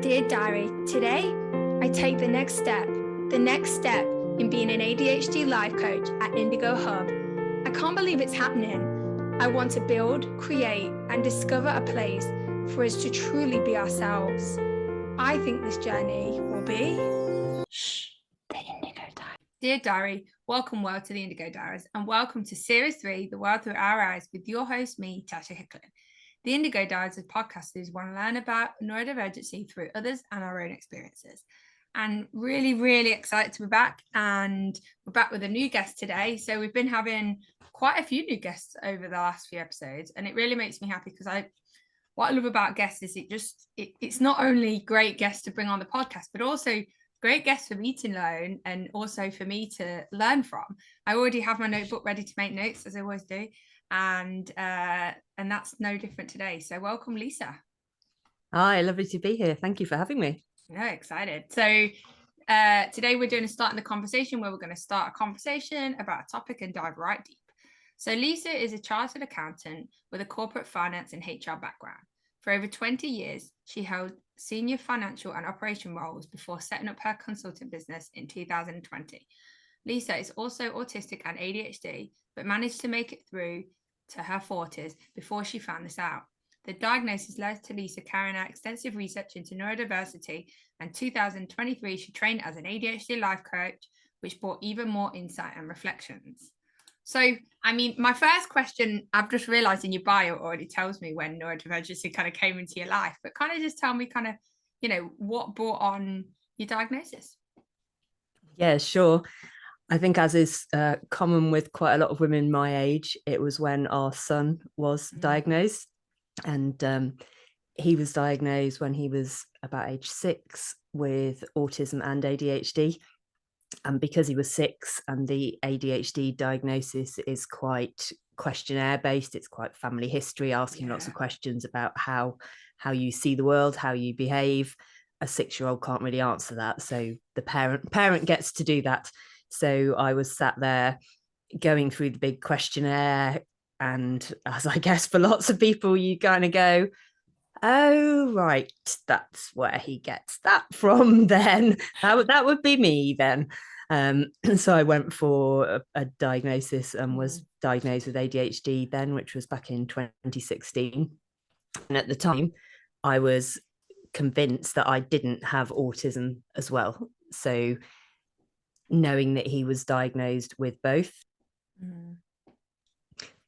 Dear Diary, today I take the next step in being an ADHD Life Coach at Indigo Hub. I can't believe it's happening. I want to build, create, and discover a place for us to truly be ourselves. I think this journey will be the Indigo Diaries. Dear Diary, welcome to the Indigo Diaries, and welcome to Series 3, The World Through Our Eyes, with your host, me, Natasha Hickling. The Indigo Diaries is a podcast that want to learn about neurodivergency through others and our own experiences. And really excited to be back, and we're back with a new guest today. So we've been having quite a few new guests over the last few episodes, and it really makes me happy because what I love about guests is it's not only great guests to bring on the podcast, but also great guests for me to learn and also for me to learn from. I already have my notebook ready to make notes, as I always do, and that's no different today. So welcome, Lisa. Hi, lovely to be here. Thank you for having me. Yeah, excited. So today we're doing a start in the conversation where we're going to start a conversation about a topic and dive right deep. So Lisa is a chartered accountant with a corporate finance and HR background. For over 20 years, she held senior financial and operation roles before setting up her consulting business in 2020. Lisa is also autistic and ADHD, but managed to make it through to her 40s before she found this out. The diagnosis led to Lisa carrying out extensive research into neurodiversity, and in 2023, she trained as an ADHD Life Coach, which brought even more insight and reflections. So, I mean, my first question, I've just realized in your bio already tells me when neurodivergency kind of came into your life, but kind of just tell me what brought on your diagnosis? Yeah, sure. I think as is common with quite a lot of women my age, it was when our son was diagnosed, and he was diagnosed when he was about age 6 with autism and ADHD. And because he was 6 and the ADHD diagnosis is quite questionnaire based, it's quite family history, asking lots of questions about how you see the world, how you behave. A 6-year-old can't really answer that. So the parent gets to do that. So I was sat there going through the big questionnaire. And as I guess for lots of people, you kind of go, oh, right, that's where he gets that from then. That would be me then. So I went for a diagnosis and was diagnosed with ADHD then, which was back in 2016. And at the time, I was convinced that I didn't have autism as well. So knowing that he was diagnosed with both,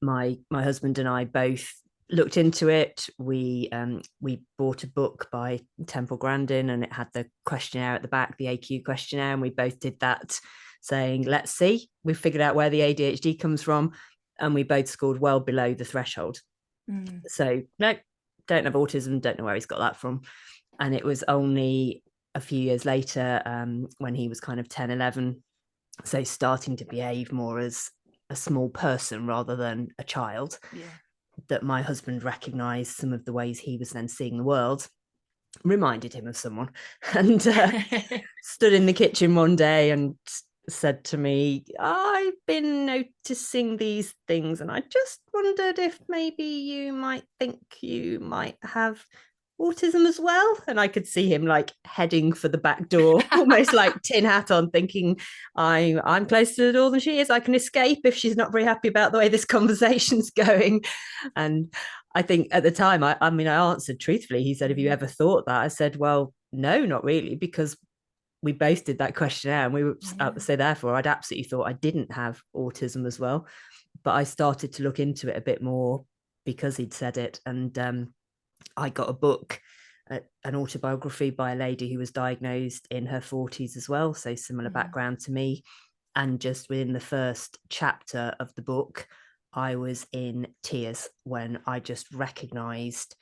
my husband and I both looked into it. We bought a book by Temple Grandin, and it had the questionnaire at the back, the AQ questionnaire, and we both did that, saying, let's see, we've figured out where the ADHD comes from, and we both scored well below the threshold. So no, don't have autism, don't know where he's got that from. And it was only a few years later, when he was kind of 10, 11, so starting to behave more as a small person rather than a child, that my husband recognized some of the ways he was then seeing the world, reminded him of someone, and stood in the kitchen one day and said to me, I've been noticing these things, and I just wondered if maybe you might think you might have autism as well. And I could see him like heading for the back door, almost like tin hat on, thinking, I'm closer to the door than she is. I can escape if she's not very happy about the way this conversation's going. And I think at the time, I answered truthfully. He said, have you ever thought that? I said, well, no, not really, because we both did that questionnaire, and we were so therefore I'd absolutely thought I didn't have autism as well. But I started to look into it a bit more because he'd said it, and I got a book, an autobiography by a lady who was diagnosed in her 40s as well, so similar background to me. And just within the first chapter of the book, I was in tears when I just recognised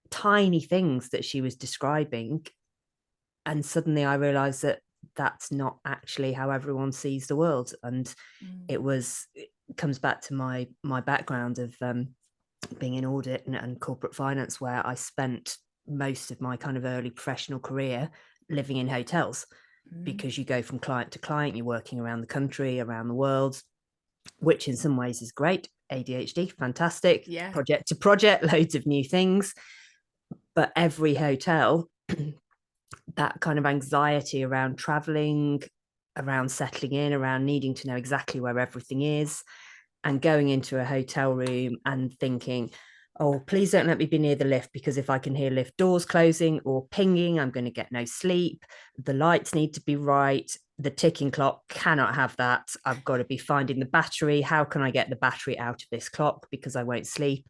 tiny things that she was describing. And suddenly I realised that that's not actually how everyone sees the world. And it comes back to my background of being in audit and corporate finance, where I spent most of my kind of early professional career living in hotels, because you go from client to client, you're working around the country, around the world, which in some ways is great. ADHD, fantastic. Project to project, loads of new things. But every hotel that kind of anxiety around traveling, around settling in, around needing to know exactly where everything is, and going into a hotel room and thinking, oh, please don't let me be near the lift, because if I can hear lift doors closing or pinging, I'm going to get no sleep. The lights need to be right. The ticking clock cannot have that. I've got to be finding the battery. How can I get the battery out of this clock, because I won't sleep?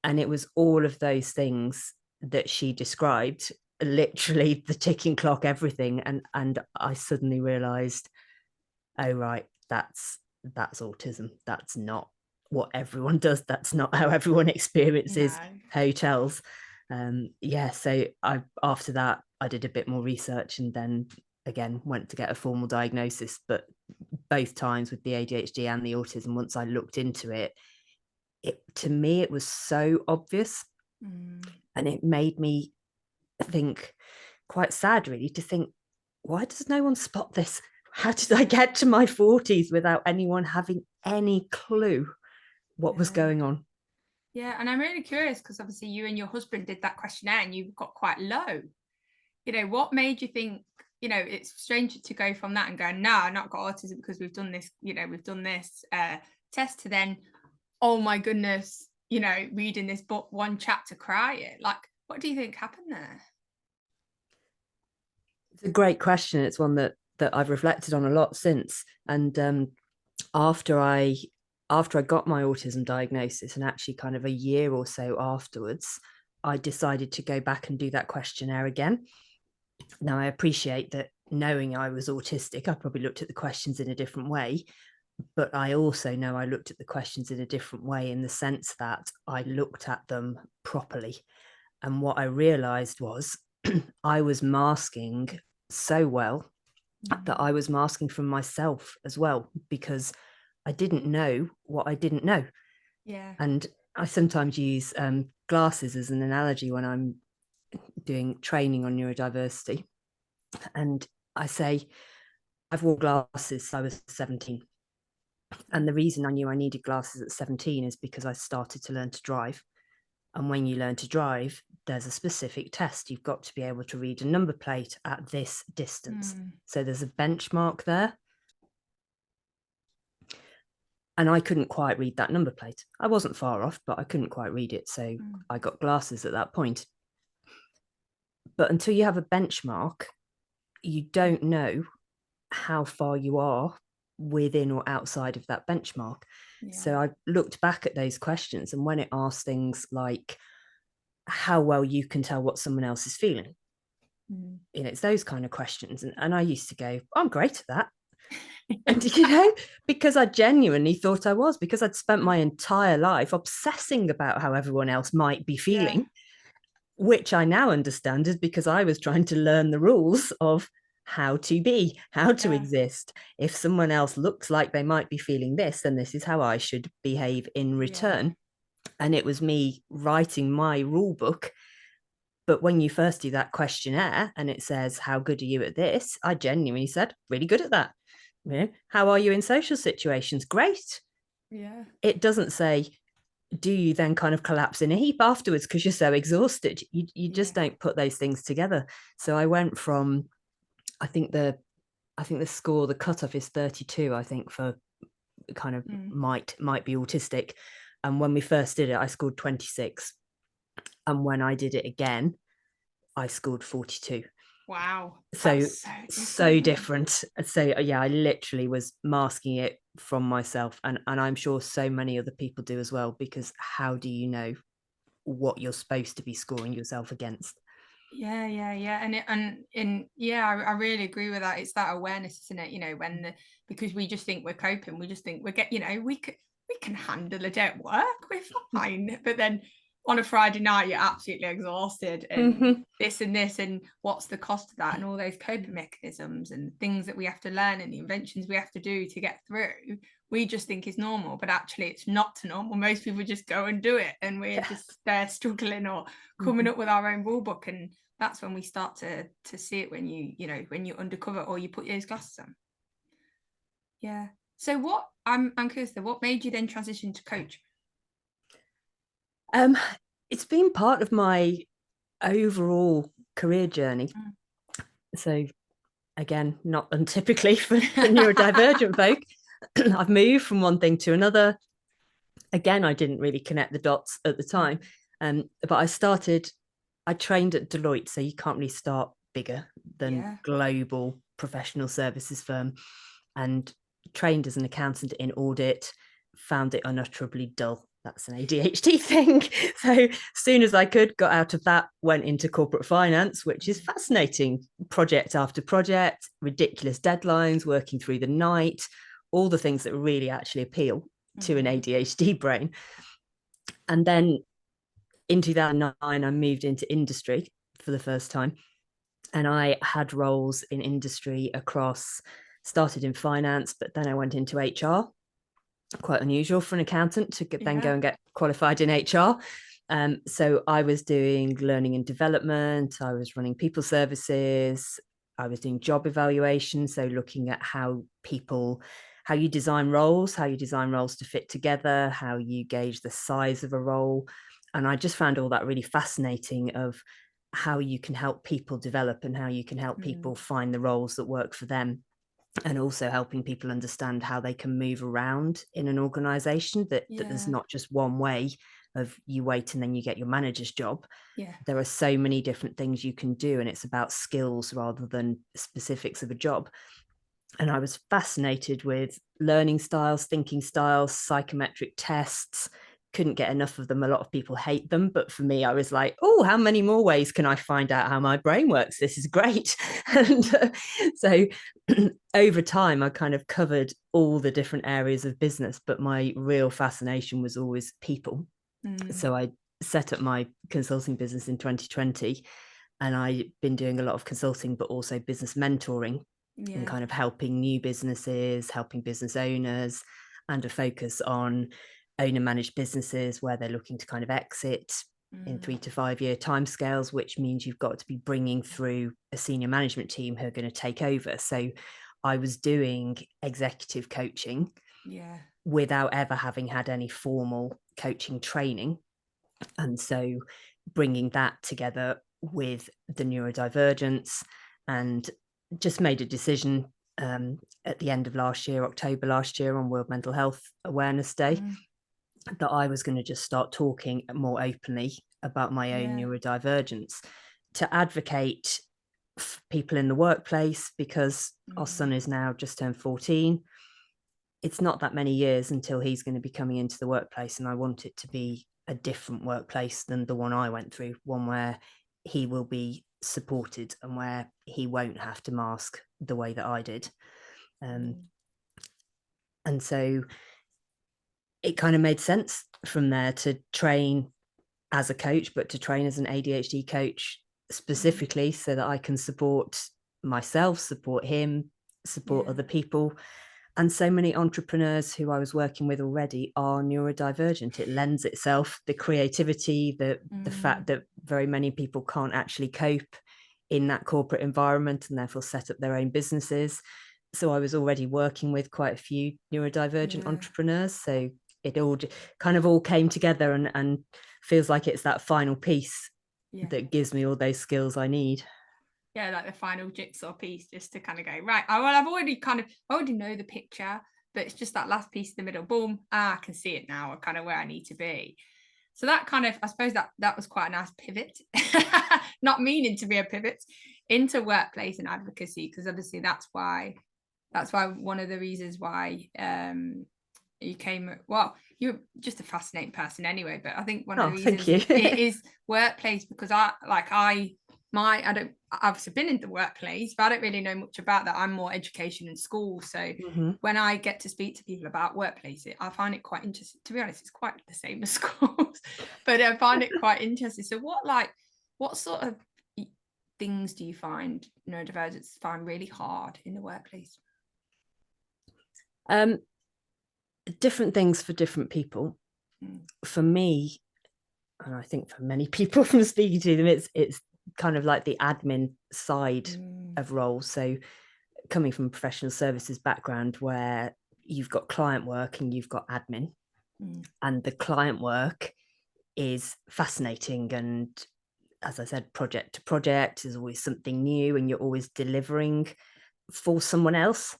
And it was all of those things that she described, literally the ticking clock, everything. And I suddenly realized, oh, right, that's autism. That's not what everyone does. That's not how everyone experiences hotels. So after that I did a bit more research, and then again went to get a formal diagnosis. But both times with the ADHD and the autism, once I looked into it, to me it was so obvious. And it made me think, quite sad really, to think, why does no one spot this? How did I get to my 40s without anyone having any clue what was going on? Yeah, and I'm really curious, because obviously you and your husband did that questionnaire and you got quite low. What made you think, it's strange to go from that and go, no, I've not got autism because we've done this, test, to then, oh my goodness, reading this book, one chapter, crying. Like, what do you think happened there? It's a great question. It's one that I've reflected on a lot since. And after I got my autism diagnosis, and actually kind of a year or so afterwards, I decided to go back and do that questionnaire again. Now, I appreciate that, knowing I was autistic, I probably looked at the questions in a different way. But I also know I looked at the questions in a different way, in the sense that I looked at them properly. And what I realized was I was masking so well that I was masking from myself as well, because I didn't know what I didn't know. Yeah. And I sometimes use glasses as an analogy when I'm doing training on neurodiversity. And I say, I've worn glasses since I was 17. And the reason I knew I needed glasses at 17 is because I started to learn to drive. And when you learn to drive, there's a specific test. You've got to be able to read a number plate at this distance. So there's a benchmark there. And I couldn't quite read that number plate. I wasn't far off, but I couldn't quite read it. So I got glasses at that point. But until you have a benchmark, you don't know how far you are within or outside of that benchmark. So I looked back at those questions, and when it asked things like how well you can tell what someone else is feeling, it's those kind of questions. And I used to go, I'm great at that. And because I genuinely thought I was, because I'd spent my entire life obsessing about how everyone else might be feeling, which I now understand is because I was trying to learn the rules of how to be, how to exist. If someone else looks like they might be feeling this, then this is how I should behave in return. And it was me writing my rule book. But when you first do that questionnaire and it says, how good are you at this? I genuinely said, really good at that. How are you in social situations? Great. Yeah. It doesn't say, do you then kind of collapse in a heap afterwards because you're so exhausted? You just don't put those things together. So I went from, I think the score, the cutoff is 32, I think, for kind of might be autistic. And when we first did it, I scored 26. And when I did it again, I scored 42. Wow. So different. So yeah, I literally was masking it from myself. And I'm sure so many other people do as well, because how do you know what you're supposed to be scoring yourself against? Yeah. I really agree with that. It's that awareness, isn't it? Because we just think we're coping, we just think we can handle it at work, we're fine. But then on a Friday night, you're absolutely exhausted, and this and this, and what's the cost of that, and all those coping mechanisms and things that we have to learn and the inventions we have to do to get through, we just think is normal, but actually it's not normal. Most people just go and do it, and we're just there struggling or coming up with our own rule book. And that's when we start to see it, when you undercover or you put those glasses on. Yeah. So I'm curious though, what made you then transition to coach? It's been part of my overall career journey. So again, not untypically for neurodivergent folk, I've moved from one thing to another. Again, I didn't really connect the dots at the time, but I trained at Deloitte, so you can't really start bigger than global professional services firm, and trained as an accountant in audit, found it unutterably dull. That's an ADHD thing. So as soon as I could, got out of that, went into corporate finance, which is fascinating. Project after project, ridiculous deadlines, working through the night, all the things that really actually appeal to an ADHD brain. And then in 2009, I moved into industry for the first time. And I had roles in industry started in finance, but then I went into HR. Quite unusual for an accountant to then go and get qualified in HR. So I was doing learning and development. I was running people services. I was doing job evaluation. So looking at how you design roles to fit together, how you gauge the size of a role. And I just found all that really fascinating, of how you can help people develop and how you can help people find the roles that work for them. And also helping people understand how they can move around in an organization, that there's not just one way of you wait and then you get your manager's job. There are so many different things you can do, and it's about skills rather than specifics of a job. And I was fascinated with learning styles, thinking styles, psychometric tests. Couldn't get enough of them. A lot of people hate them, but for me, I was like, oh, how many more ways can I find out how my brain works? This is great. And so over time, I kind of covered all the different areas of business, but my real fascination was always people. So I set up my consulting business in 2020, and I've been doing a lot of consulting, but also business mentoring, and kind of helping new businesses, helping business owners, and a focus on owner managed businesses where they're looking to kind of exit in 3 to 5 year timescales, which means you've got to be bringing through a senior management team who are going to take over. So I was doing executive coaching without ever having had any formal coaching training. And so bringing that together with the neurodivergence, and just made a decision at the end of October last year, on World Mental Health Awareness Day, that I was going to just start talking more openly about my own neurodivergence, to advocate for people in the workplace, because our son is now just turned 14. It's not that many years until he's going to be coming into the workplace, and I want it to be a different workplace than the one I went through, one where he will be supported and where he won't have to mask the way that I did. And so it kind of made sense from there to train as a coach, but to train as an ADHD coach specifically, so that I can support myself, support him, support other people. And so many entrepreneurs who I was working with already are neurodivergent. It lends itself, the creativity, the fact that very many people can't actually cope in that corporate environment and therefore set up their own businesses. So I was already working with quite a few neurodivergent entrepreneurs. So it all came together, and feels like it's that final piece that gives me all those skills I need. Like the final jigsaw piece, just to kind of go, right, I already know the picture, but it's just that last piece in the middle, boom, I can see it now, kind of where I need to be. So that kind of, I suppose that was quite a nice pivot, not meaning to be a pivot, into workplace and advocacy, because obviously that's why one of the reasons why you came, well, you're just a fascinating person anyway, but I think one of the reasons it is workplace, because I've been in the workplace, but I don't really know much about that. I'm more education and school. So when I get to speak to people about workplace, I find it quite interesting. To be honest, it's quite the same as schools, but I find it quite interesting. So what sort of things do you find neurodivergents find really hard in the workplace? Different things for different people. For me, and I think for many people from speaking to them, it's kind of like the admin side of roles. So coming from a professional services background, where you've got client work and you've got admin, and the client work is fascinating and as I said, project to project, there's always something new and you're always delivering for someone else.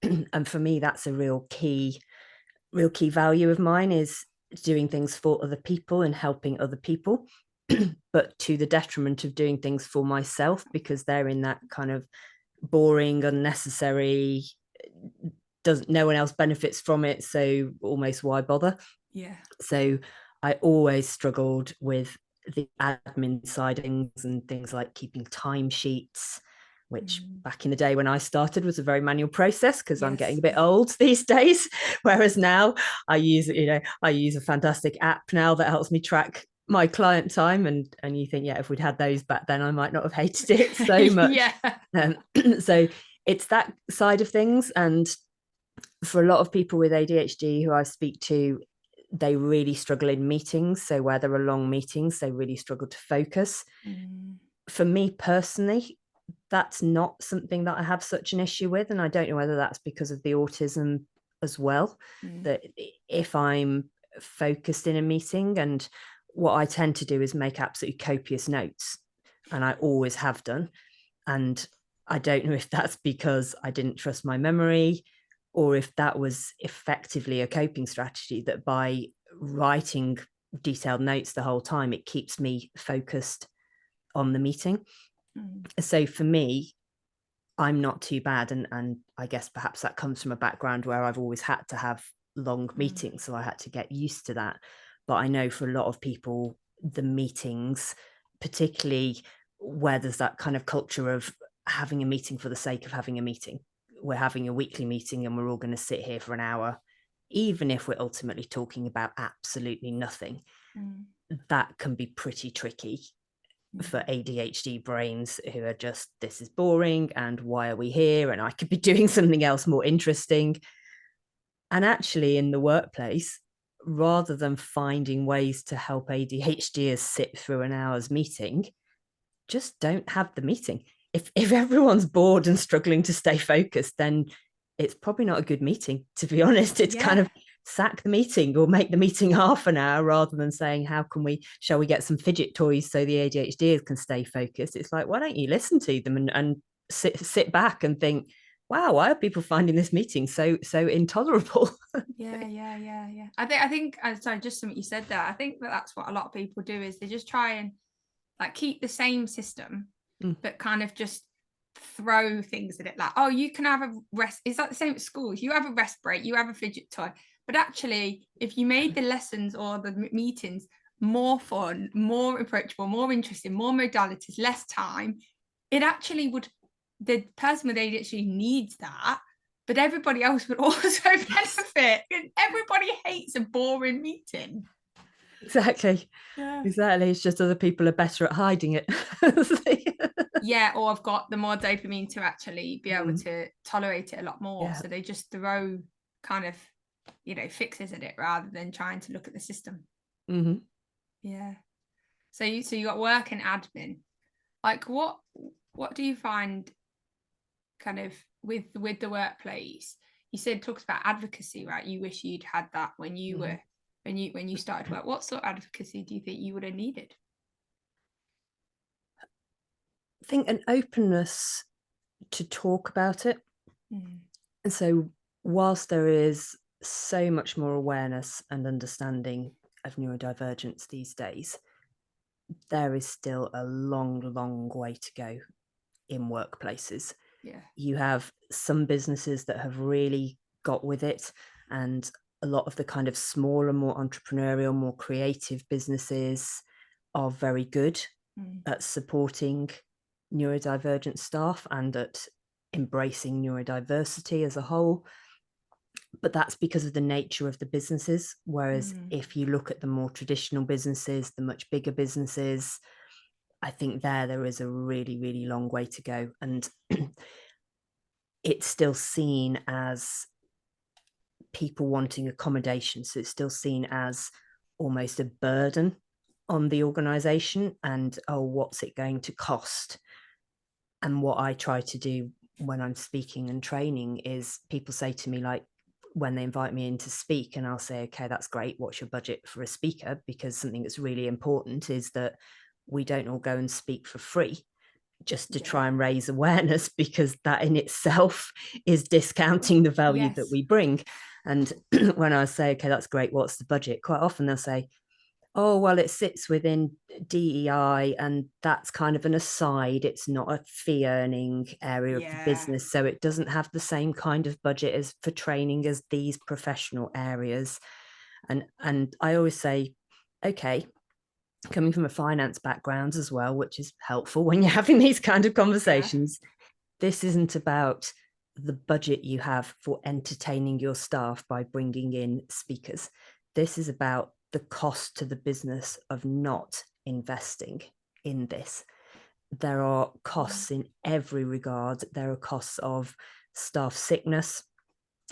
And for me, that's a real key value of mine, is doing things for other people and helping other people, but to the detriment of doing things for myself, because they're in that kind of boring, unnecessary, no one else benefits from it, so almost why bother? Yeah. So I always struggled with the admin side of things, and things like keeping timesheets, which back in the day when I started was a very manual process, because I'm getting a bit old these days. Whereas now I use a fantastic app now that helps me track my client time, and you think, yeah, if we'd had those back then, I might not have hated it so much. So it's that side of things. And for a lot of people with ADHD who I speak to, they really struggle in meetings. So where there are long meetings, they really struggle to focus. For me personally, that's not something that I have such an issue with. And I don't know whether that's because of the autism as well, that if I'm focused in a meeting, and what I tend to do is make absolutely copious notes, and I always have done. And I don't know if that's because I didn't trust my memory, or if that was effectively a coping strategy, that by writing detailed notes the whole time, it keeps me focused on the meeting. So for me, I'm not too bad. And I guess perhaps that comes from a background where I've always had to have long meetings, so I had to get used to that. But I know for a lot of people, the meetings, particularly where there's that kind of culture of having a meeting for the sake of having a meeting, we're having a weekly meeting and we're all going to sit here for an hour, even if we're ultimately talking about absolutely nothing, that can be pretty tricky for ADHD brains who are just, this is boring, and why are we here, and I could be doing something else more interesting. And actually in the workplace, rather than finding ways to help ADHDers sit through an hour's meeting, just don't have the meeting. If everyone's bored and struggling to stay focused, then it's probably not a good meeting, to be honest. It's kind of sack the meeting or make the meeting half an hour, rather than saying, shall we get some fidget toys so the ADHDers can stay focused? It's like, why don't you listen to them and sit back and think, wow, why are people finding this meeting so intolerable? Yeah. I think sorry, just something you said there. I think that's what a lot of people do, is they just try and like keep the same system, but kind of just throw things at it, like, oh, you can have a rest. Is that the same at schools? You have a rest break, you have a fidget toy. But actually, if you made the lessons or the meetings more fun, more approachable, more interesting, more modalities, less time, it actually would, the person with ADHD needs that, but everybody else would also benefit. Everybody hates a boring meeting. Exactly. It's just other people are better at hiding it. Or I've got the more dopamine to actually be able to tolerate it a lot more. So they just throw kind of, fixes at it rather than trying to look at the system. So you got work and admin. Like what do you find kind of with the workplace? You said, talks about advocacy, right? You wish you'd had that when you were when you started work. What sort of advocacy do you think you would have needed? I think an openness to talk about it. And so whilst there is so much more awareness and understanding of neurodivergence these days, there is still a long way to go in workplaces. You have some businesses that have really got with it, and a lot of the kind of smaller, more entrepreneurial, more creative businesses are very good at supporting neurodivergent staff and at embracing neurodiversity as a whole. But that's because of the nature of the businesses. Whereas if you look at the more traditional businesses, the much bigger businesses, I think there is a really long way to go. And it's still seen as people wanting accommodation. So it's still seen as almost a burden on the organization, and, oh, what's it going to cost? And what I try to do when I'm speaking and training is, people say to me, like, when they invite me in to speak, and I'll say, okay, that's great, what's your budget for a speaker? Because something that's really important is that we don't all go and speak for free just to try and raise awareness, because that in itself is discounting the value that we bring. And when I say, okay, that's great, what's the budget? Quite often they'll say, oh, well, it sits within DEI and that's kind of an aside. It's not a fee earning area of the business. So it doesn't have the same kind of budget as for training as these professional areas. And I always say, okay, coming from a finance background as well, which is helpful when you're having these kind of conversations, this isn't about the budget you have for entertaining your staff by bringing in speakers. This is about the cost to the business of not investing in this. There are costs in every regard. There are costs of staff sickness,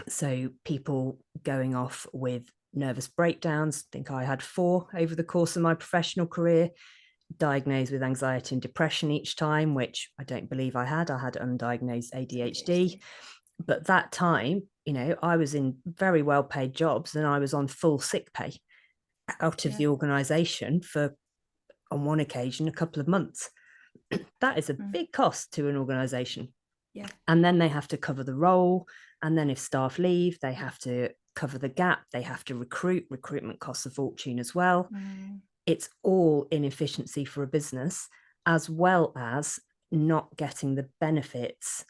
so people going off with nervous breakdowns. I think I had 4 over the course of my professional career, diagnosed with anxiety and depression each time, which I don't believe I had. I had undiagnosed ADHD. But that time, you know, I was in very well paid jobs and I was on full sick pay out of the organization for, on one occasion, a couple of months. That is a big cost to an organization. And then they have to cover the role. And then if staff leave, they have to cover the gap. They have to recruitment costs a fortune as well. It's all inefficiency for a business, as well as not getting the benefits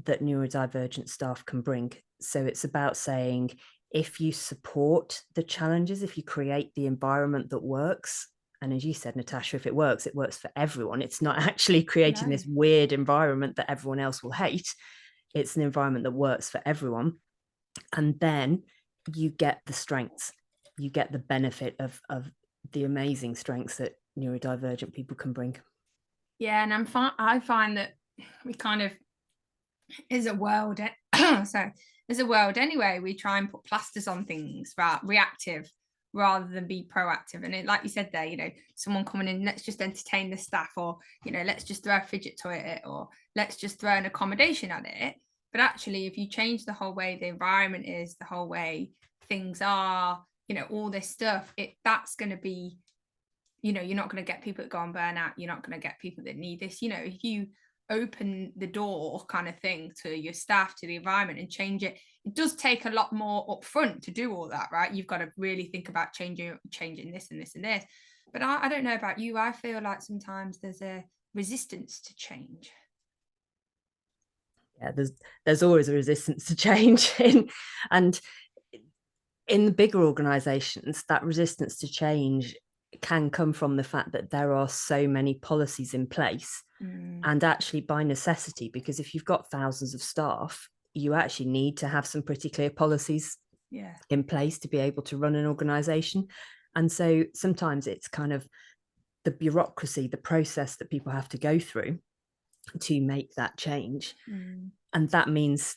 that neurodivergent staff can bring. So it's about saying, if you support the challenges, if you create the environment that works, and as you said, Natasha, if it works for everyone. It's not actually creating this weird environment that everyone else will hate. It's an environment that works for everyone. And then you get the strengths, you get the benefit of the amazing strengths that neurodivergent people can bring. Yeah, and I find that we kind of, as a world, anyway, we try and put plasters on things, right? Reactive rather than be proactive. And like you said there, you know, someone coming in, let's just entertain the staff, or, you know, let's just throw a fidget toy at it, or let's just throw an accommodation at it. But actually, if you change the whole way the environment is, the whole way things are, you know, all this stuff, that's going to be, you know, you're not going to get people that go on burnout. You're not going to get people that need this. You know, if you open the door kind of thing to your staff, to the environment, and change it, it does take a lot more upfront to do all that, right? You've got to really think about changing this and this and this. But I don't know about you. I feel like sometimes there's a resistance to change. Yeah, there's always a resistance to change and in the bigger organizations, that resistance to change can come from the fact that there are so many policies in place, and actually by necessity, because if you've got thousands of staff, you actually need to have some pretty clear policies in place to be able to run an organization. And so sometimes it's kind of the bureaucracy, the process that people have to go through to make that change. And that means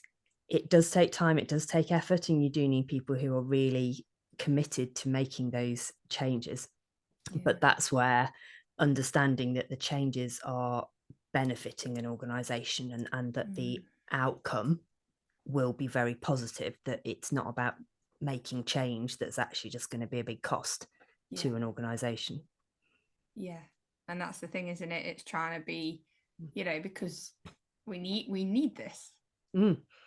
it does take time, it does take effort, and you do need people who are really committed to making those changes. But that's where understanding that the changes are benefiting an organization, and that the outcome will be very positive, that it's not about making change that's actually just going to be a big cost to an organization. And that's the thing, isn't it? It's trying to be, you know, because we need this.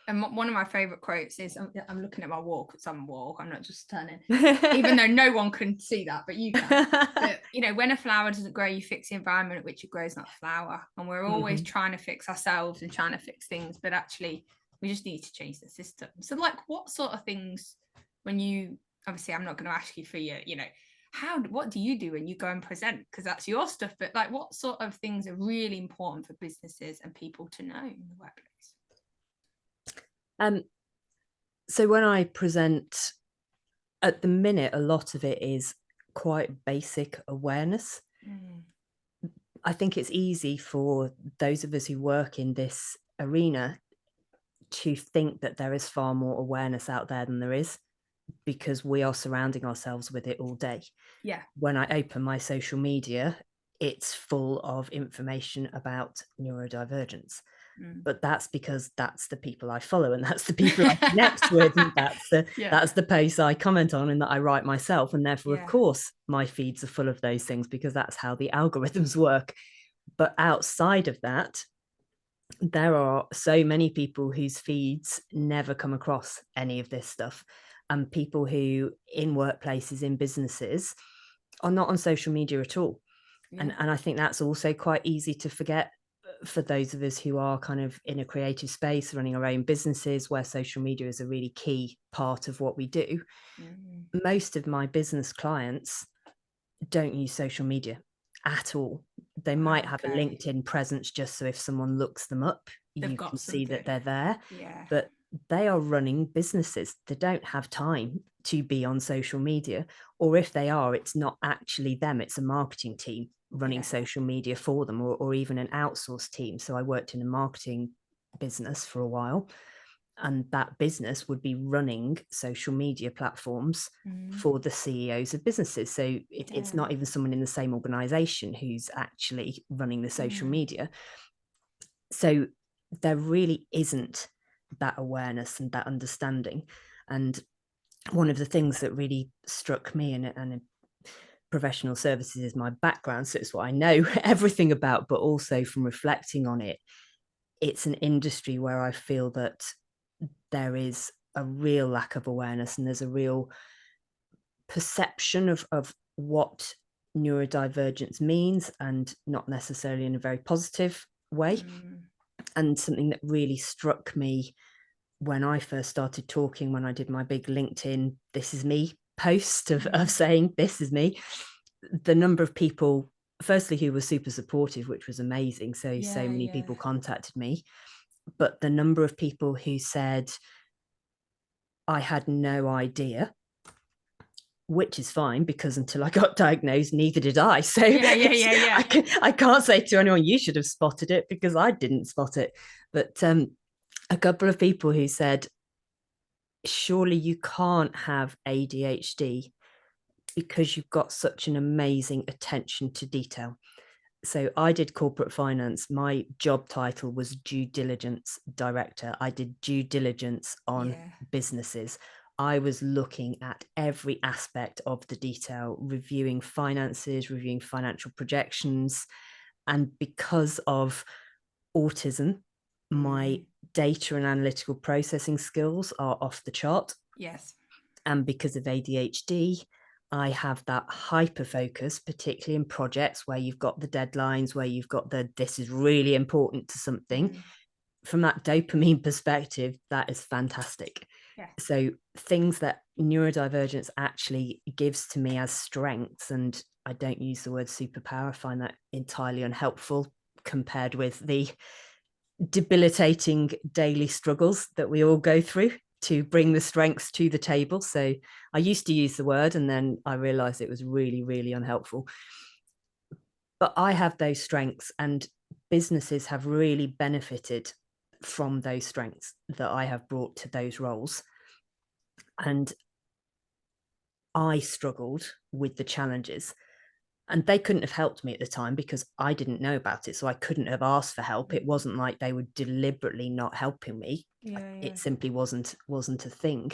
And one of my favorite quotes is, I'm looking at my wall, it's on the wall, I'm not just turning, even though no one can see that, but you can. But, you know, when a flower doesn't grow, you fix the environment at which it grows, not the flower. And we're always trying to fix ourselves and trying to fix things, but actually we just need to change the system. So like, what sort of things, when you, obviously I'm not going to ask you for your, you know, what do you do when you go and present, because that's your stuff, but like, what sort of things are really important for businesses and people to know in the workplace? So when I present, at the minute, a lot of it is quite basic awareness. I think it's easy for those of us who work in this arena to think that there is far more awareness out there than there is, because we are surrounding ourselves with it all day. When I open my social media, it's full of information about neurodivergence. Mm. But that's because that's the people I follow, and that's the people I connect with, and that's the posts I comment on and that I write myself. And therefore, of course, my feeds are full of those things, because that's how the algorithms work. But outside of that, there are so many people whose feeds never come across any of this stuff, and people who in workplaces, in businesses, are not on social media at all. And I think that's also quite easy to forget for those of us who are kind of in a creative space, running our own businesses, where social media is a really key part of what we do. Most of my business clients don't use social media at all. They might have a LinkedIn presence just so if someone looks them up, you can see that they're there. But they are running businesses. They don't have time to be on social media, or if they are, it's not actually them, it's a marketing team running social media for them, or even an outsourced team. So I worked in a marketing business for a while, and that business would be running social media platforms for the CEOs of businesses. So it's not even someone in the same organization who's actually running the social media. So there really isn't that awareness and that understanding. And one of the things that really struck me, and professional services is my background, so it's what I know everything about, but also from reflecting on it, it's an industry where I feel that there is a real lack of awareness, and there's a real perception of what neurodivergence means, and not necessarily in a very positive way. And something that really struck me when I first started talking, when I did my big LinkedIn "This is me" post of saying this is me, the number of people, firstly, who were super supportive, which was amazing. So many people contacted me, but the number of people who said, I had no idea, which is fine, because until I got diagnosed, neither did I. So I can't say to anyone, you should have spotted it, because I didn't spot it. But a couple of people who said, surely you can't have ADHD because you've got such an amazing attention to detail. So I did corporate finance. My job title was due diligence director. I did due diligence on businesses. I was looking at every aspect of the detail, reviewing finances, reviewing financial projections. And because of autism, my data and analytical processing skills are off the chart. And because of ADHD, I have that hyper focus, particularly in projects where you've got the deadlines, where you've got this is really important to something. From that dopamine perspective, that is fantastic. So things that neurodivergence actually gives to me as strengths, and I don't use the word superpower, I find that entirely unhelpful compared with the debilitating daily struggles that we all go through to bring the strengths to the table. So I used to use the word, and then I realized it was really, really unhelpful. But I have those strengths, and businesses have really benefited from those strengths that I have brought to those roles. And I struggled with the challenges, and they couldn't have helped me at the time because I didn't know about it. So I couldn't have asked for help. It wasn't like they were deliberately not helping me. It simply wasn't a thing.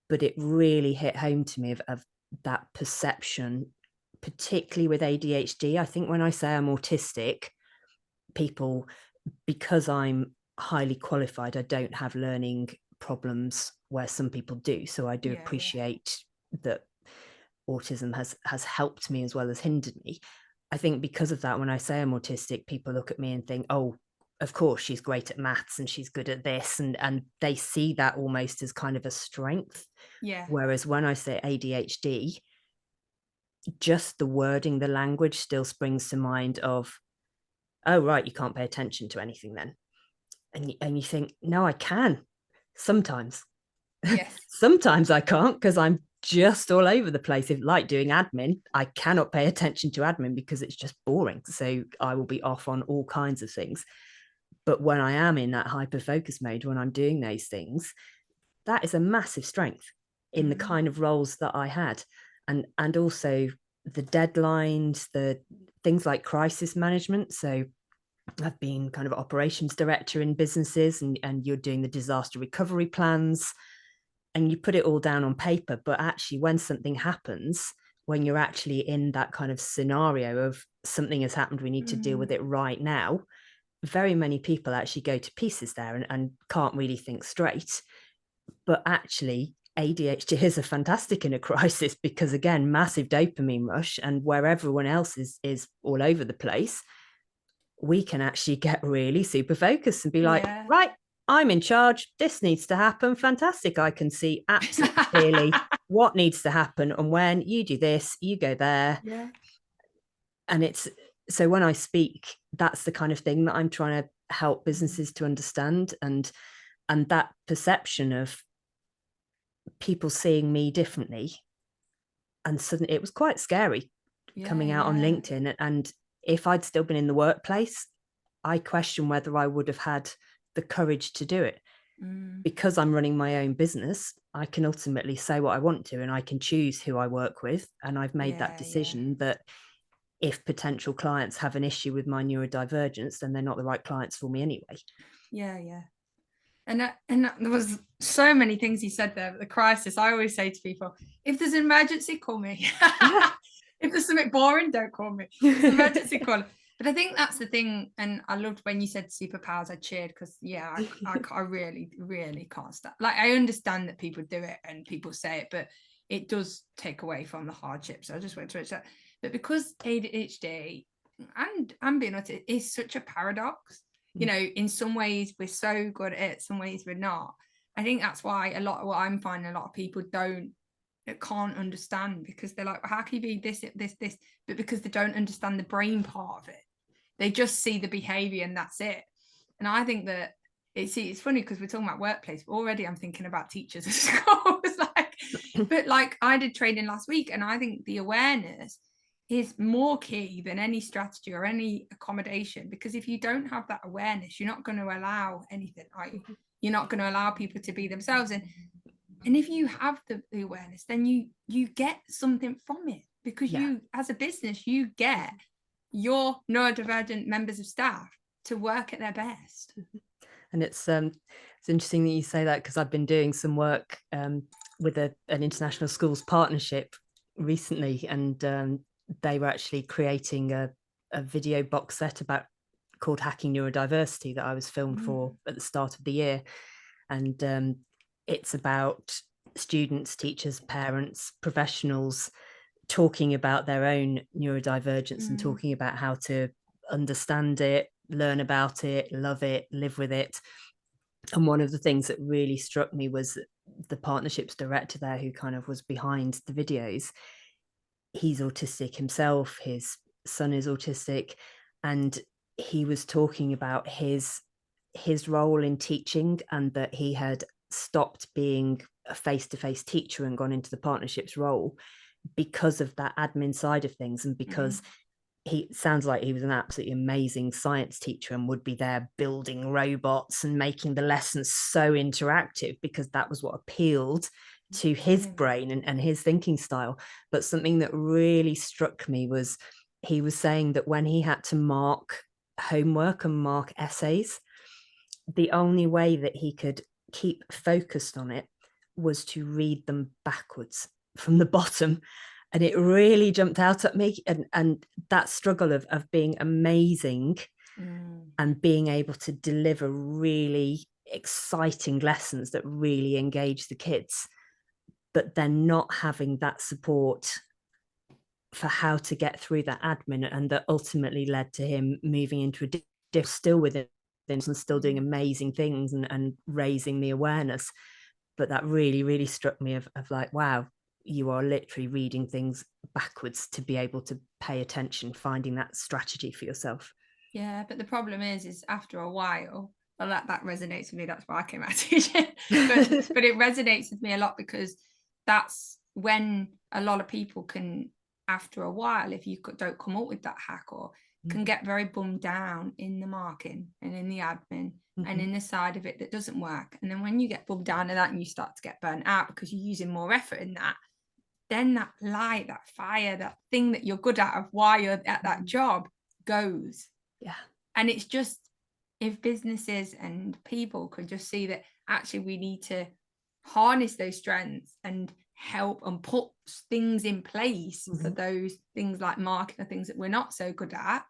But it really hit home to me of that perception, particularly with ADHD. I think when I say I'm autistic, people, because I'm highly qualified, I don't have learning problems where some people do. So I do appreciate that autism has helped me as well as hindered me. I think because of that, when I say I'm autistic, people look at me and think, oh, of course she's great at maths and she's good at this, and they see that almost as kind of a strength. Whereas when I say ADHD, just the wording, the language still springs to mind of, oh right, you can't pay attention to anything then. And you think, no, I can sometimes. Sometimes I can't, because I'm just all over the place. If, like doing admin, I cannot pay attention to admin because it's just boring. So I will be off on all kinds of things. But when I am in that hyper focus mode, when I'm doing those things, that is a massive strength in the kind of roles that I had. And also the deadlines, the things like crisis management. So I've been kind of operations director in businesses, and you're doing the disaster recovery plans, and you put it all down on paper. But actually, when something happens, when you're actually in that kind of scenario of something has happened, we need to deal with it right now, very many people actually go to pieces there and can't really think straight. But actually, ADHD is a fantastic in a crisis, because again, massive dopamine rush, and where everyone else is all over the place, we can actually get really super focused and be like, right, I'm in charge. This needs to happen. Fantastic. I can see absolutely clearly what needs to happen and when. You do this, you go there. Yeah. And it's, so when I speak, that's the kind of thing that I'm trying to help businesses to understand, and that perception of people seeing me differently. And suddenly it was quite scary coming out on LinkedIn. And if I'd still been in the workplace, I question whether I would have had the courage to do it. Because I'm running my own business, I can ultimately say what I want to, and I can choose who I work with. And I've made that decision that if potential clients have an issue with my neurodivergence, then they're not the right clients for me anyway. And there was so many things you said there. The crisis, I always say to people, if there's an emergency, call me. If there's something boring, don't call me. If there's an emergency, call me. But I think that's the thing. And I loved when you said superpowers. I cheered because I really, really can't stand. Like, I understand that people do it and people say it, but it does take away from the hardships. I just went to it. But because ADHD and being autistic is such a paradox, you know, in some ways we're so good at it, some ways we're not. I think that's why a lot of what I'm finding, a lot of people can't understand, because they're like, well, how can you be this, but because they don't understand the brain part of it, they just see the behavior and that's it. And I think that it's funny because we're talking about workplace, but already I'm thinking about teachers at schools. But like, I did training last week, and I think the awareness is more key than any strategy or any accommodation, because if you don't have that awareness, you're not going to allow anything, are you? You're not going to allow people to be themselves. And if you have the awareness, then you get something from it, because you, as a business, you get your neurodivergent members of staff to work at their best. And it's interesting that you say that, because I've been doing some work with an international schools partnership recently, and they were actually creating a video box set called Hacking Neurodiversity that I was filmed for at the start of the year. And it's about students, teachers, parents, professionals talking about their own neurodivergence and talking about how to understand it, learn about it, love it, live with it. And one of the things that really struck me was the partnerships director there, who kind of was behind the videos. He's autistic himself, his son is autistic, and he was talking about his role in teaching, and that he had stopped being a face-to-face teacher and gone into the partnerships role because of that admin side of things, and because he sounds like he was an absolutely amazing science teacher and would be there building robots and making the lessons so interactive, because that was what appealed to his brain and his thinking style. But something that really struck me was he was saying that when he had to mark homework and mark essays, the only way that he could keep focused on it was to read them backwards from the bottom. And it really jumped out at me. And that struggle of being amazing and being able to deliver really exciting lessons that really engage the kids, but then not having that support for how to get through that admin. And that ultimately led to him moving into a still within and still doing amazing things and raising the awareness. But that really, really struck me of like, wow, you are literally reading things backwards to be able to pay attention, finding that strategy for yourself. Yeah, but the problem is after a while, well, that resonates with me. That's why I came out teaching. But it resonates with me a lot, because that's when a lot of people can, after a while, if you don't come up with that hack, or can get very bummed down in the marking and in the admin and in the side of it that doesn't work. And then when you get bummed down in that and you start to get burnt out because you're using more effort in that, then that light, that fire, that thing that you're good at, of why you're at that job, goes. Yeah. And it's just, if businesses and people could just see that actually we need to harness those strengths and help and put things in place for those things like marketing, the things that we're not so good at,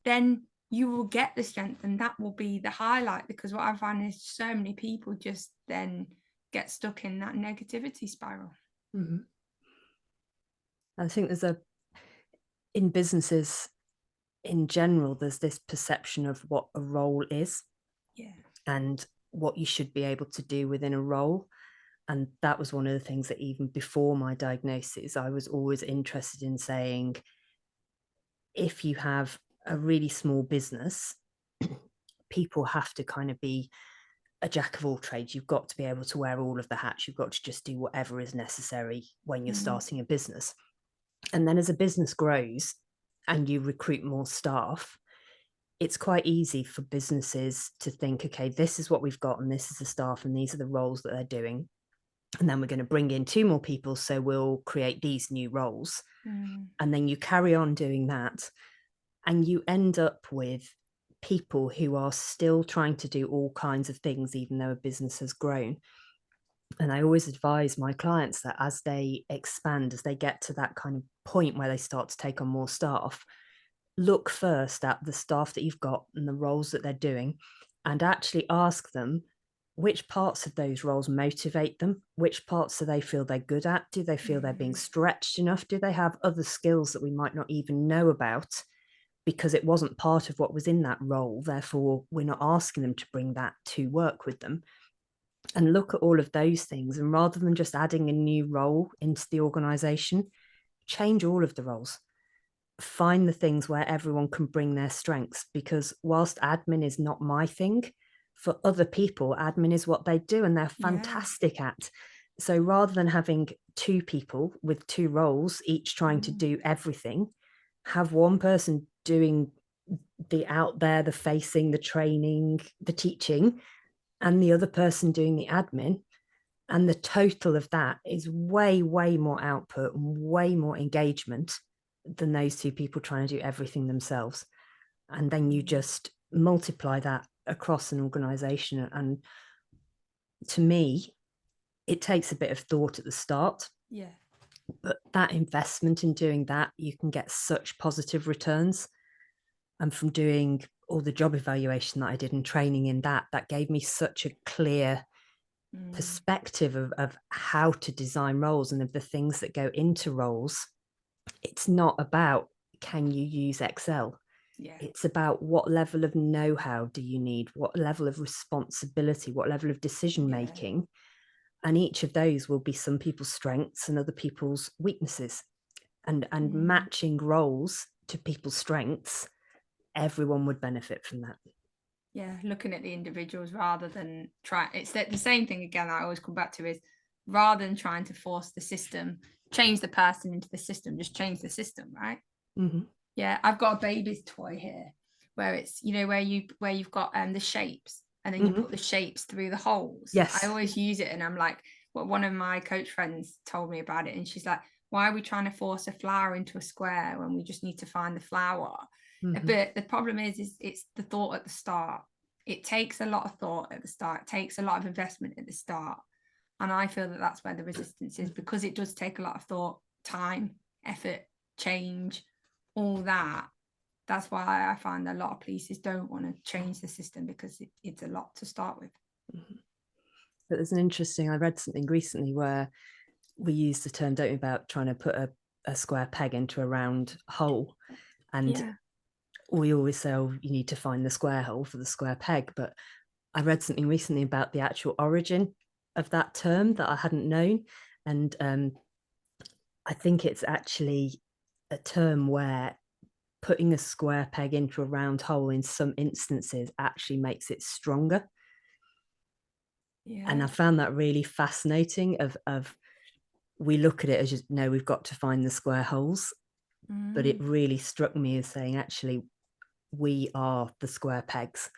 then you will get the strength, and that will be the highlight. Because what I find is so many people just then get stuck in that negativity spiral. I think in businesses in general, there's this perception of what a role is, and what you should be able to do within a role. And that was one of the things that even before my diagnosis, I was always interested in saying, if you have a really small business, people have to kind of be a jack of all trades. You've got to be able to wear all of the hats. You've got to just do whatever is necessary when you're starting a business. And then as a business grows and you recruit more staff, it's quite easy for businesses to think, okay, this is what we've got, and this is the staff, and these are the roles that they're doing. And then we're going to bring in 2 more people, so we'll create these new roles. And then you carry on doing that, and you end up with people who are still trying to do all kinds of things, even though a business has grown. And I always advise my clients that as they expand, as they get to that kind of point where they start to take on more staff, look first at the staff that you've got and the roles that they're doing, and actually ask them, which parts of those roles motivate them? Which parts do they feel they're good at? Do they feel they're being stretched enough? Do they have other skills that we might not even know about because it wasn't part of what was in that role? Therefore, we're not asking them to bring that to work with them. And look at all of those things. And rather than just adding a new role into the organization, change all of the roles. Find the things where everyone can bring their strengths, because whilst admin is not my thing, for other people, admin is what they do and they're fantastic at. So rather than having 2 people with 2 roles, each trying to do everything, have one person doing the out there, the facing, the training, the teaching, and the other person doing the admin. And the total of that is way, way more output and way more engagement than those 2 people trying to do everything themselves. And then you just multiply that across an organization. And to me, it takes a bit of thought at the start. But that investment in doing that, you can get such positive returns. And from doing all the job evaluation that I did and training in that gave me such a clear perspective of how to design roles and of the things that go into roles. It's not about, can you use Excel? It's about what level of know-how do you need, what level of responsibility, what level of decision making. And each of those will be some people's strengths and other people's weaknesses. And matching roles to people's strengths, everyone would benefit from that. Looking at the individuals rather than it's the same thing again I always come back to, is rather than trying to force the system, change the person into the system, just change the system, right? I've got a baby's toy here where it's, where you've got the shapes, and then you put the shapes through the holes. I always use it, and I'm like, well, one of my coach friends told me about it, and she's like, why are we trying to force a flower into a square when we just need to find the flower? But the problem is it's the thought at the start. It takes a lot of thought at the start. It takes a lot of investment at the start. And I feel that that's where the resistance is, because it does take a lot of thought, time, effort, change, all that. That's why I find that a lot of places don't want to change the system, because it's a lot to start with. But there's I read something recently where we use the term, don't we, about trying to put a square peg into a round hole. And we always say, oh, you need to find the square hole for the square peg. But I read something recently about the actual origin of that term that I hadn't known. And I think it's actually a term where putting a square peg into a round hole in some instances actually makes it stronger. And I found that really fascinating of we look at it as just, no, we've got to find the square holes. But it really struck me as saying, actually, we are the square pegs.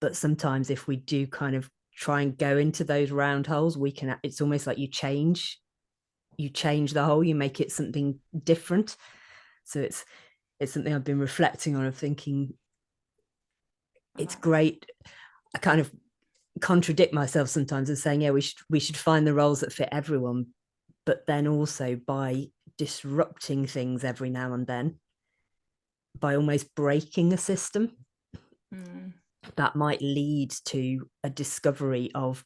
But sometimes if we do kind of try and go into those round holes, it's almost like you change you change the whole, you make it something different. So it's something I've been reflecting on, of thinking it's great. I kind of contradict myself sometimes of saying, yeah, we should find the roles that fit everyone, but then also by disrupting things every now and then, by almost breaking a system, that might lead to a discovery of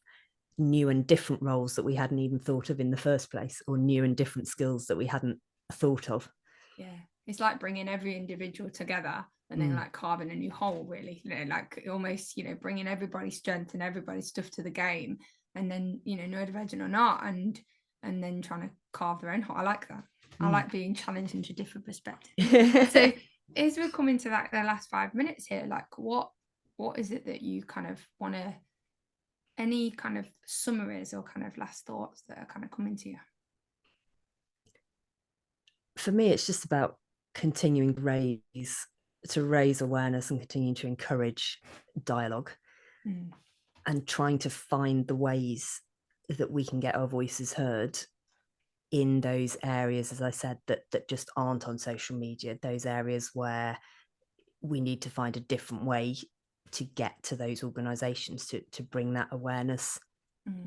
new and different roles that we hadn't even thought of in the first place, or new and different skills that we hadn't thought of. Yeah, it's like bringing every individual together and then like carving a new whole, really, you know, like almost, you know, bringing everybody's strength and everybody's stuff to the game, and then, you know, neurodivergent or not, and then trying to carve their own whole. I like that. I like being challenged into different perspectives. So as we're coming to like the last 5 minutes here, like what is it that you kind of want to, any kind of summaries or kind of last thoughts that are kind of coming to you? For me, it's just about continuing to raise awareness and continuing to encourage dialogue, and trying to find the ways that we can get our voices heard in those areas, as I said, that just aren't on social media, those areas where we need to find a different way to get to those organizations, to bring that awareness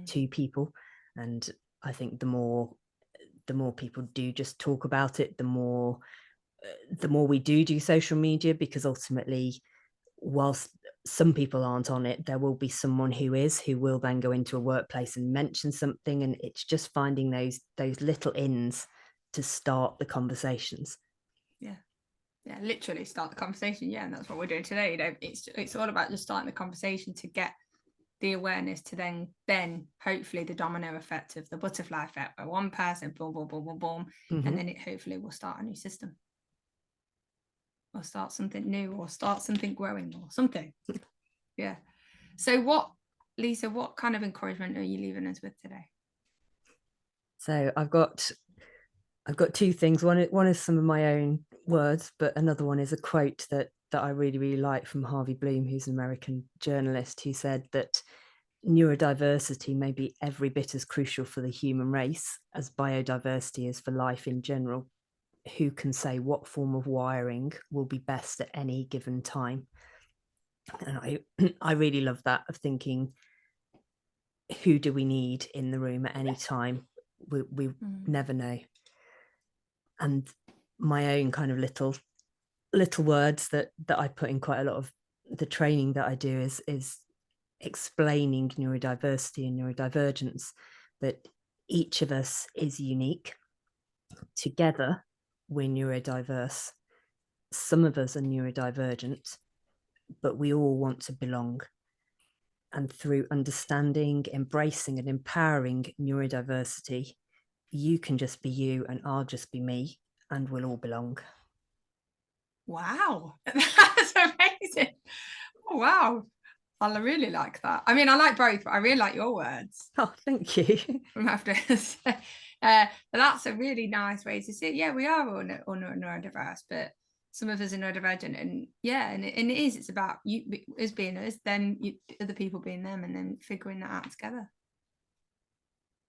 to people. And I think the more people do just talk about it, the more we do social media, because ultimately, whilst some people aren't on it, there will be someone who will then go into a workplace and mention something, and it's just finding those little ins to start the conversations. Yeah, literally start the conversation. Yeah, and that's what we're doing today. You know, it's all about just starting the conversation to get the awareness, to then hopefully the domino effect of the butterfly effect, where one person boom boom boom boom boom, and then it hopefully will start a new system, or start something new, or start something growing, or something. Yeah. So Lisa, what kind of encouragement are you leaving us with today? So I've got two things. One is some of my own words, but another one is a quote that I really, really like from Harvey Bloom, who's an American journalist, who said that neurodiversity may be every bit as crucial for the human race as biodiversity is for life in general. Who can say what form of wiring will be best at any given time? And I really love that, of thinking, who do we need in the room at any time? We never know. And my own kind of little words that I put in quite a lot of the training that I do is explaining neurodiversity and neurodivergence, that each of us is unique. Together, we're neurodiverse. Some of us are neurodivergent, but we all want to belong. And through understanding, embracing, and empowering neurodiversity, you can just be you and I'll just be me, and we'll all belong. Wow, that's amazing. Oh, wow. I really like that. I mean, I like both, but I really like your words. Oh, thank you. But that's a really nice way to see it. Yeah, we are all neurodiverse, but some of us are neurodivergent, and yeah, and it is. It's about you as being us, then other people being them, and then figuring that out together.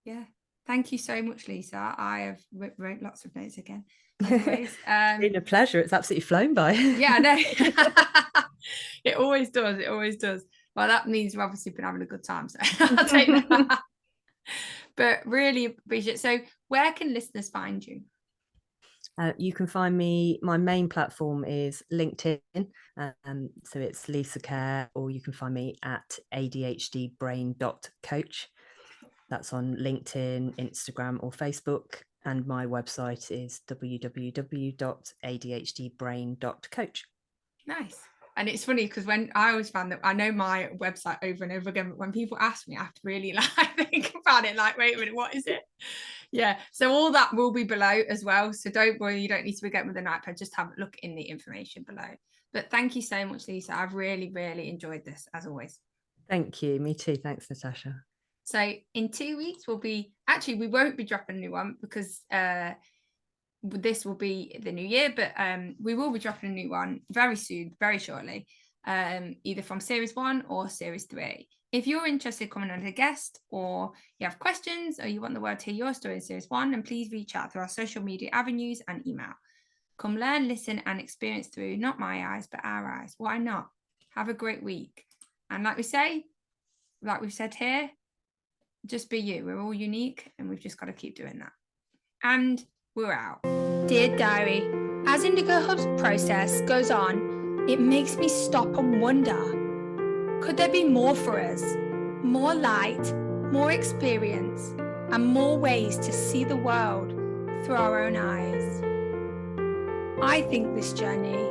Yeah. Thank you so much, Lisa. I have wrote lots of notes again. It's been a pleasure. It's absolutely flown by. Yeah, I know. It always does. It always does. Well, that means we've obviously been having a good time. So I'll take that. But really appreciate it. So where can listeners find you? You can find me, my main platform is LinkedIn. So it's Lisa Kerr, or you can find me at ADHDbrain.coach. That's on LinkedIn, Instagram, or Facebook. And my website is www.adhdbrain.coach. Nice. And it's funny because when I always found that I know my website over and over again, but when people ask me, I have to really think about it, like, wait a minute, what is it? Yeah. So all that will be below as well. So don't worry, you don't need to forget with an iPad, just have a look in the information below. But thank you so much, Lisa. I've really, really enjoyed this, as always. Thank you. Me too. Thanks, Natasha. So in 2 weeks, we won't be dropping a new one because this will be the new year, but we will be dropping a new one very soon, very shortly. either from series 1 or series 3. If you're interested in coming on as a guest, or you have questions, or you want the world to hear your story in series 1, then please reach out through our social media avenues and email. Come learn, listen, and experience through not my eyes, but our eyes. Why not? Have a great week. And like we've said here, just be you. We're all unique, and we've just got to keep doing that. And we're out. Dear Diary, as Indigo Hub's process goes on, it makes me stop and wonder, could there be more for us? More light, more experience, and more ways to see the world through our own eyes. I think this journey